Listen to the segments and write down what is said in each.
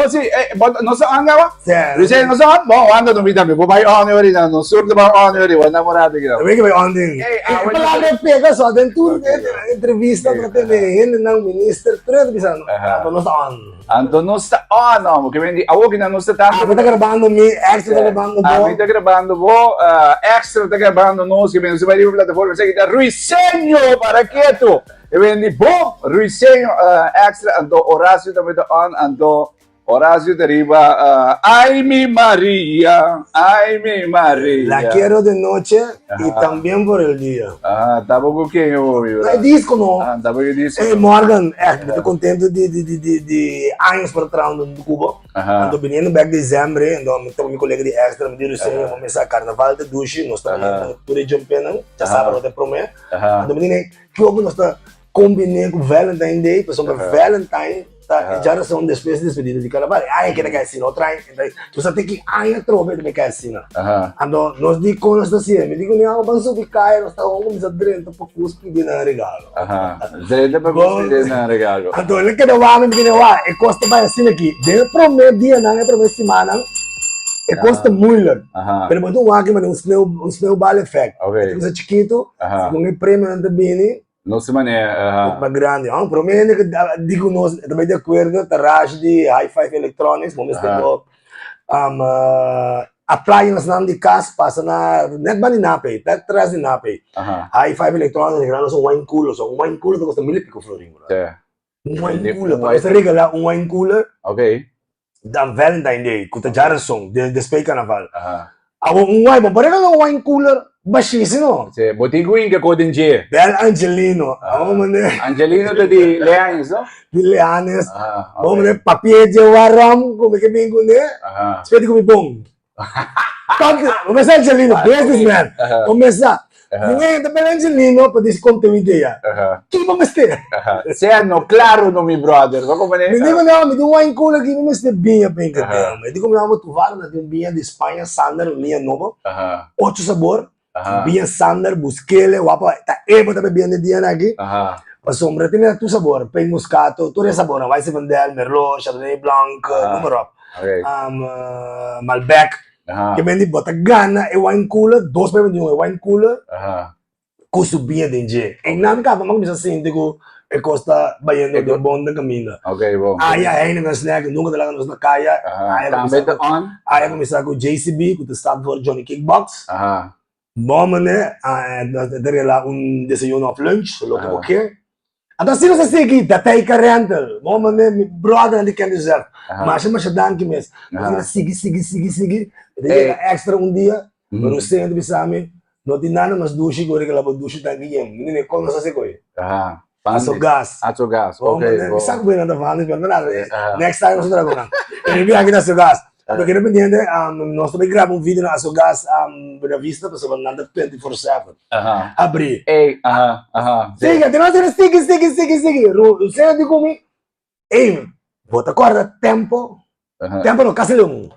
sì, non so, andiamo? Sì. Risei, non so, boh, ando non mi dammi, poi vai oneri, non surdo ma oneri, vuoi innamorati che no. Perché may onding? Palagi pega sa den tu entrevista pra telehin ng minister pero bisa ano sa on. Ando non sta, no, che quindi, che non sta tanto. Kita gravando mi, extra tá gravando bo. Mi sta gravando bo, extra sta gravando nos, che quindi se vai di piattaforma, sai che da risegno para quieto. E quindi, boh, risegno extra, ando Horacio da on, ando Horacio deriva, ay mi María. La quiero de noche y también por el día. Tampoco que yo vivo. No, disco no. Tampoco disco. Morgan, estou contente de anos para trás no Cuba. Ando vindo back dezembro, ando com meu colega de extra, me disse que vamos começar carnaval de duche, nós estamos por aí jumpando, já sabe o que promete. Ando vindo que nós está combinando com Valentine Day, pessoal, Valentine já são despedidas de carnaval. Ai, que é assim, não trai. Tu só tem que ai trove de que é assim. Ando nós de com nós assim, me digo não, vamos subir cair, nós estamos com essa drenta para cuspir na regalo. Drenta para cuspir na regalo. Ando ele que não vai, me digo, e custa vai assim aqui. De promete dia, não é promete semana. E custa muito. Pero quando um aqui, mas um snowball effect. Então é chiquito, com um prêmio anda bem. Não se maneira. Mais grande. Provavelmente que digo nós também de acordo com a rage de Hi-Fi Electronics, vamos ter a praia nacional de casa passa na net bani nape, tá atrás de nape. Hi-Fi Electronics grande são wine cooler, custa mil e pico florinho. Wine cooler, para você regalar wine cooler. Ok. Da Valentine Day, custa Jarson de Spey Carnaval. Wine, para regalar wine cooler. Baixíssimo. Sì, Botiguin che code in G. Bel Angelino. Angelino di Leanes, no? Di Leanes. Okay. Papier de waram, come che vengo ne? Aspetta come bom. Come sa Angelino, businessman. Come sa? Niente per Angelino per disconto idea. Chi come stai? Se hanno claro no mi brother, ma come ne? Mi dico no, mi dico wine cooler che mi stai bem bem che te. Mi dico mi amo tu varo na vinha de Espanha, Sander, linha nova. 8 sabor. Bien Sander, Busquele, guapa, tá também bem de dia aqui. A sombra tem tu sabor, pen moscato, todo sabor, vai se vender Merlot, Chardonnay Blanc, número. Malbec, que vende bota gana, e wine cooler, dois para vender wine cooler. Custo bem de dia. Em nada capa, mas começa assim, digo, e costa baiano de bom da caminha. Ok, bom. Aí ainda na snack, nunca talaga nos na kaya. Aí começa com JCB, com o staff for Johnny Kickbox. Bom, né? Daria lá desayuno of lunch, logo que. Então, se você seguir, datei carrente, bom, né? Mi brother ali quer dizer, mas é danke mesmo. Sigue. Extra dia, não sei onde bisame, não tem nada mais duche, agora que lá vou duche tá aqui, menino, como você se coi? Aço gás, ok. Sabe bem nada falando, mas nada. Next time nós trago não. Ele vem aqui na seu gás. Porque dependendo, nós também gravamos vídeo na Açogás na vista, pessoal, nada 24/7. Abrir. Siga, tem nós sigue. Você diz comigo, ei, bota corda, tempo no Castelão.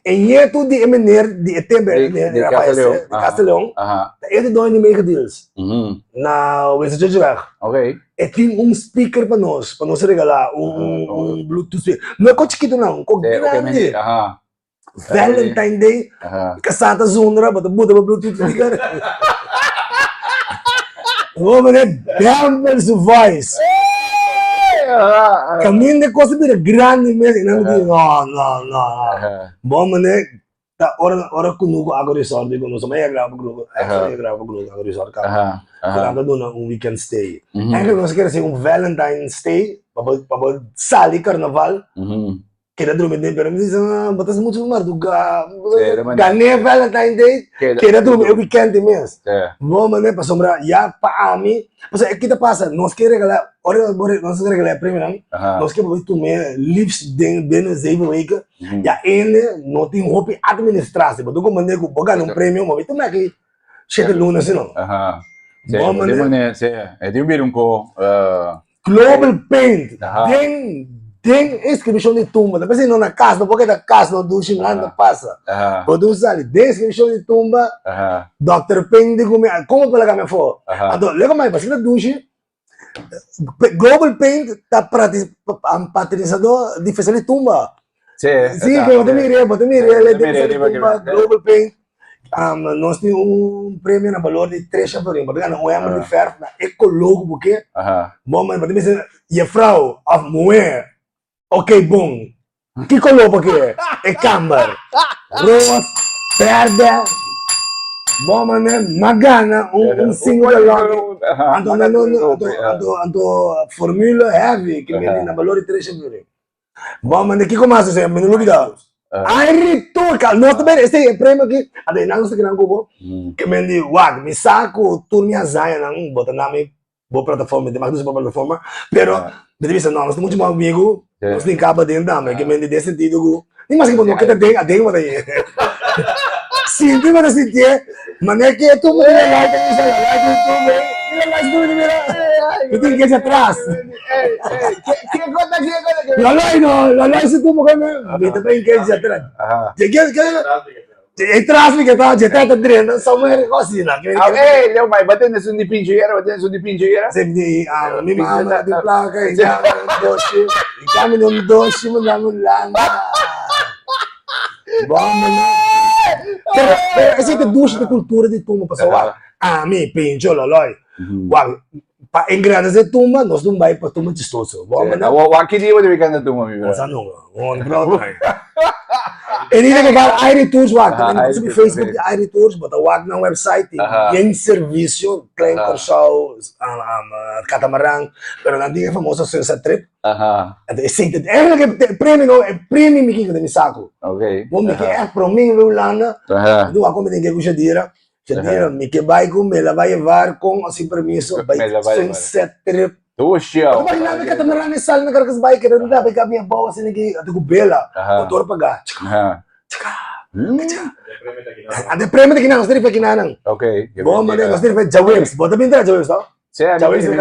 E é tudo de MNR, de Castelão, é de dois meio deals. Na West Georgia. Ok. E tem speaker para nós regalar, Bluetooth speaker. Não é chiquito não, grande. Valentine Day, casata zundra, bota Bluetooth speaker. Vamos ver, Bambel's voice. Caminho de coisa bem grande mesmo, não. Bom, né? Ora conosco agora resort, digo, nós também grava grupo, agora resort, cara. Quando dona weekend stay. Então nós queremos Valentine stay, para sair carnaval. Queda dormir bem, pero me dizem, botas muito mais do ganhei Valentine Day, queda dormir weekend mesmo. Bom, né? Para sombra, já para mim, mas é que tá passa, nós queremos regalar, nós queremos regalar prêmio, nós queremos tomar livros dentro zeven weken, já ainda não tem roupa administrar, se você comandar com bogar um prêmio, mas tomar aqui, chega luna assim não. Bom, né? É de um pouco Global Paint, tem inscrição de tumba, depois não na casa, não porque da casa não duche nada passa. Pode usar, tem inscrição de tumba, Dr. Paint de como pela minha for. Então, leva mais para na duche, Global Paint tá patronizador de festival de tumba. Sì, Sì, esatto, che bota mire, le Bota mire, de tumba, Global Paint. Nós temos prêmio na valor de 3 chapelinhos, porque não é uma de ferro, é ecologo, porque, bom, mas bota mire, e a frau, a mulher, ok, bom, que color porque é câmara, rosa, verde, bom, mas magana, single log, ando formula heavy, que me na valor de 3 chapelinhos. Bom, mas que começa a ser, me não duvida. Ai, turca, nós também, esse prêmio aqui, até não sei que não cubo, que me diz, wag, me saco, turma zaia, não, bota na minha boa plataforma, de mais boa plataforma, pero, me diz, não, nós temos muito amigo, nós temos capa dentro da minha, que me diz desse sentido, nem mais que não quer ter, a dengue, daí. Sim, tem que sentir, mas é que tu me dá eu tenho que ir atrás. Que conta? Loloi se tu me me também quer ir atrás. E traffico che sta gettata dentro, insomma, così, Leo, ma battendo su di pingiera, Senti, mi mamma di placa, i chiami non dossi, mi danno l'anno. Siete due di culture di tumba, passava. Mi pincho, loloi. Guarda, in grado se tumba, non sto mai per tumba ci sto. Che dico devi cantare tu, mi non sanno, non proprio. E dite che va ai ritorni, guarda, su Facebook ai ritorni, ma guarda na website, tem serviço, claim per show, catamaran, però non dico famoso senza trip. E senti, è che premi mi chiede mi sacco. Ok. Buon mi che è promi l'anno, tu come devi che dire? Cioè dire, mi che vai con me la vai a var con sin permesso, vai senza trip. Tuxia. Mas não, que também lá nessa sala, não quero que os bikes não dá para caminhar boa assim que até com bela, motor pagar. Ada prêmio daqui não, você tem que não. Ok. Bom, mas nós temos Jawims, bota bem entrar Jawims, tá? Jawims mi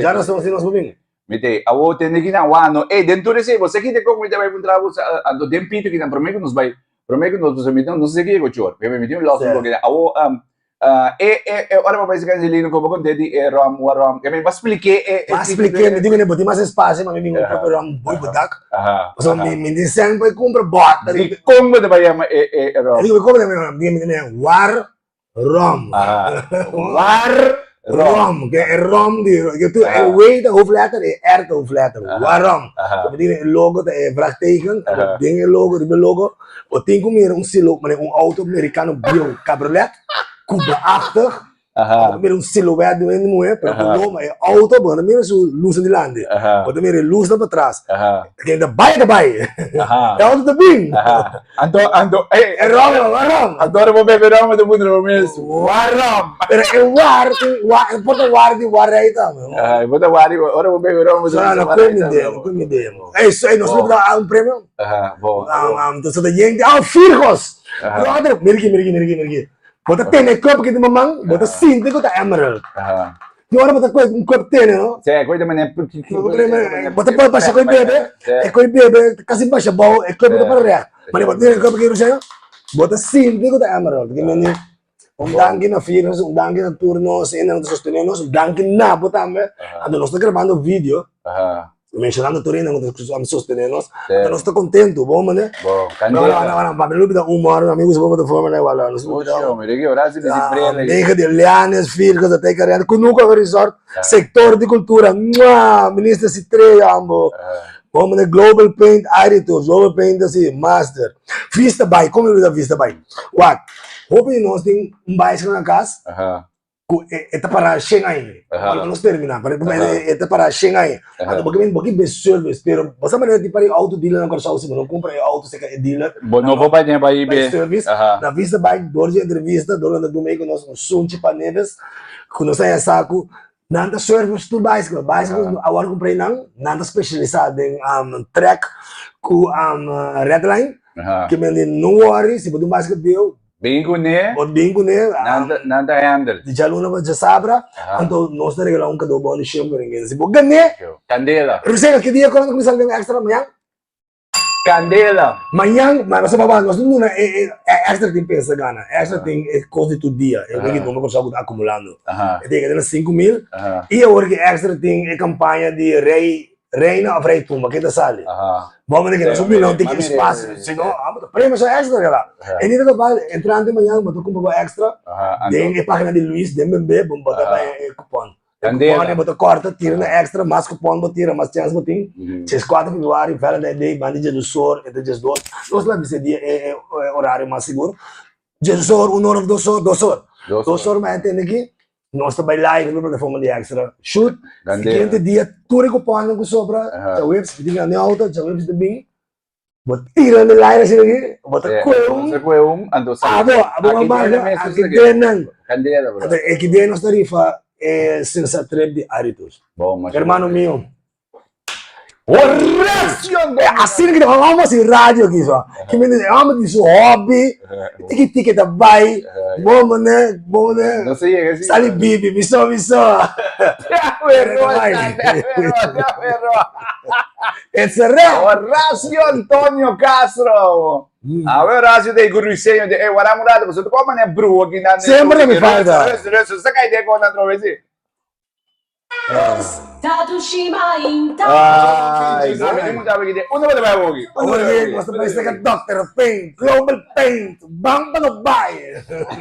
já nós estamos nós vamos. Mite, awo tende que não, ano, dentro desse, você que tem como me vai encontrar você, ando tempito que não promete nos vai, promete nos você me não sei que é o chor, porque me meteu lá porque awo ora vai ser cancelino como com dedi rom, que me vai explicar, me digo, boti mais espaço, mas me digo próprio rom boi bodak. So me dizem para comprar bota. Como você vai chamar rom? Digo, como me war rom. War rom, que é rom que tu é way de hoofdletter é R de hoofdletter. War rom. So me logo é vraagteken, ding logo, die logo. O tem como silo, maar auto americano bio cabriolet. Cuba-achtig, met silhouette in de moe, pero coloma é auto, bom, também é luz de lande, ou também é luz para trás, que ainda vai, é auto de bim, ando, é rom, adoro vou beber rom do mundo mesmo, rom, pero é importa war aí também, bota war, ora vou beber rom do mundo, como demo, é isso aí, nós vamos dar prêmio, bom, então só tem gente, Firgos, brother, mergi. Bota tene cup que de mamang, bota cinta que tá emerald. E ora bota coisa cup tene, não? Sim, coisa mané. Bota para baixo coi bebe, é coi bebe, quase baixa bom, é coi bota para real. Mas bota tene cup que não bota cinta que tá emerald. Que meni dangue na firmas, dangue na turnos, e não sostenemos, dangue na bota me. Ando nós tá gravando vídeo. Mencionando Torino, nós sostenemos. Nós tá contento, bom, né? Bom, não, para me humor, amigos, vamos da forma, né, wala. Nós vamos dar. Me liguei horário de brela. Nega de Lianes, Firgas, até carreira, com nunca resort, sector de cultura, ministra Citreia, ambo. Vamos né, Global Paint, Aritos, Global Paint, assim, Master. Vista Bay, como eu da Vista Bay? What? Hope nós tem bicycle na casa. Ito para Shanghai. Nós terminamos. Ito para Shanghai. Ato bagi best service. Pero basta man di pari auto dealer ng karsaw si mo. Compra auto sa dealer. No po pa niya ba ibe? Service. Na Vista Bike, dorje entrevista, dorje na dumay ko nos sunchi paneves. Kuno sa saco. Nanta service to bicycle. Bicycle awar comprei nang nanta specializado em track ku redline. Que me no worry si bodum bicycle deu. Bingo ne? Bingo ne? Nanda handle. Di jaluna ba sabra? Anto nós na regala um kado bom de chão por ninguém. Se boga ne? Candela. Rusega que dia quando começar a extra manhã? Candela. Manhã, mas sa baba, nós não extra tem pensa gana. Extra tem coisa do dia. Eu vejo que não me consigo acumulando. Eu tenho que ter 5.000. E eu que extra tem a campanha de reina ou rei tumba, que tá sale. Vamos dizer que nós não tem que espaço. Senão, prêmio só extra lá. E nem vai entrando de manhã, mas tu compra extra. Tem a página de Luiz, de MB, vamos botar aí cupom. Cupom, botar corta, tira na extra, mais cupom, tira mais chance, botim. 4 de Februário, Valentine Day, Bandia do Sor, e de Jesus. Nós lá desse dia é horário mais seguro. Jesus, 1 hora, 2 horas, 2 horas. 2 horas, mas entende aqui? Nós também live no plataforma de extra. Shoot. Seguinte dia, tudo cupom não sobra. Já webs, diga na alta, já webs também. Tira na line assim aqui, bota coelho. Ando Ah, boa marca, aqui dentro. Candela, bro. Aqui dentro nós tarifa é sensatrep de Aritos. Bom, Hermano meu. Oração! Assim que vamos assim rádio aqui só. Que me diz, amo disso hobby. Tiki da bai. Bom, né? Não sei, assim. Sali bibi, miso. It's a real. Horacio Antonio Castro. Horacio dei Guruisenho de wala mo nato so ko man é bru aqui na. Sempre me falta. Sa kay de ko na trovesi. Ai, sabe mo dapat gide. Uno ba ba bogi? Ano ba? Basta pa sa Dr. Paint, Global Paint, Bang Bang Bay.